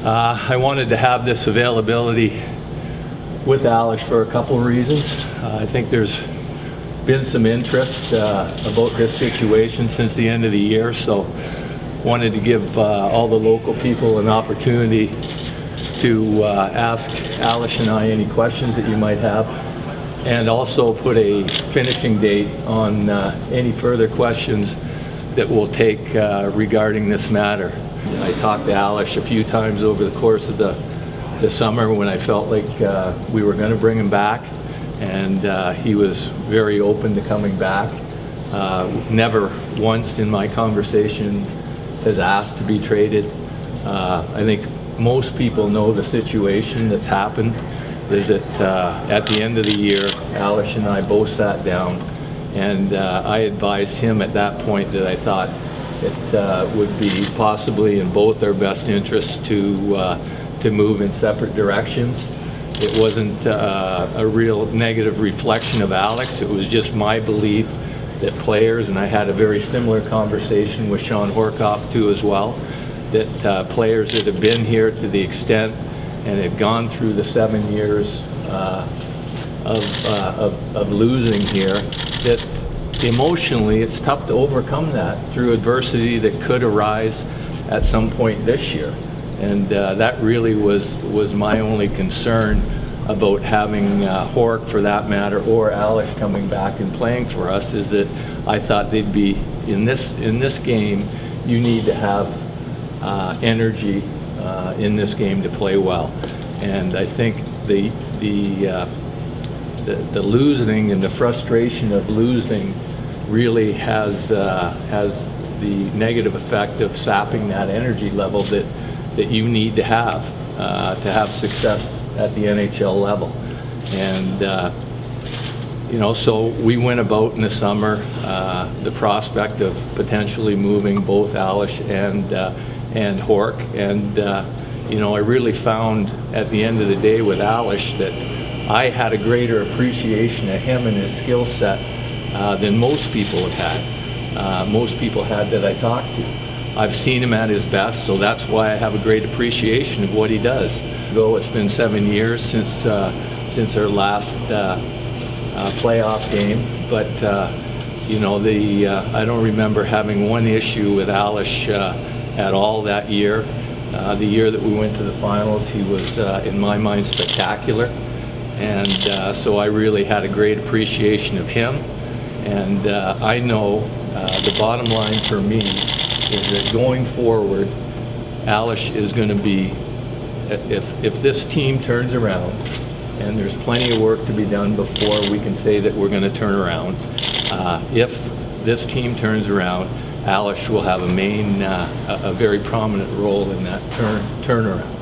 I wanted to have this availability with Ales for a couple of reasons. I think there's been some interest about this situation since the end of the year, so wanted to give all the local people an opportunity to ask Ales and I any questions that you might have, and also put a finishing date on any further questions that we'll take regarding this matter. I talked to Ales a few times over the course of the summer when I felt like we were going to bring him back, and he was very open to coming back. Never once in my conversation has asked to be traded. I think most people know the situation that's happened is that at the end of the year, Ales and I both sat down, and I advised him at that point that I thought it would be possibly in both our best interests to move in separate directions. It wasn't a real negative reflection of Ales. It was just my belief that players, and I had a very similar conversation with Sean Horkoff too as well, that players that have been here to the extent and have gone through the 7 years of losing here, that emotionally it's tough to overcome that through adversity that could arise at some point this year. And that really was my only concern about having Hork, for that matter, or Ales coming back and playing for us, is that I thought they'd be in this game. You need to have energy in this game to play well, and I think the losing and the frustration of losing really has the negative effect of sapping that energy level that you need to have success at the NHL level. And so we went about in the summer the prospect of potentially moving both Ales and Hork, and I really found at the end of the day with Ales that I had a greater appreciation of him and his skill set than most people have had. Most people had that I talked to. I've seen him at his best, so that's why I have a great appreciation of what he does. Though it's been 7 years since our last playoff game, but I don't remember having one issue with Ales at all that year. The year that we went to the finals, he was, in my mind, spectacular, and so I really had a great appreciation of him. And I know the bottom line for me is that going forward, Ales is going to be, if this team turns around, and there's plenty of work to be done before we can say that we're going to turn around. If this team turns around, Ales will have a very prominent role in that turnaround.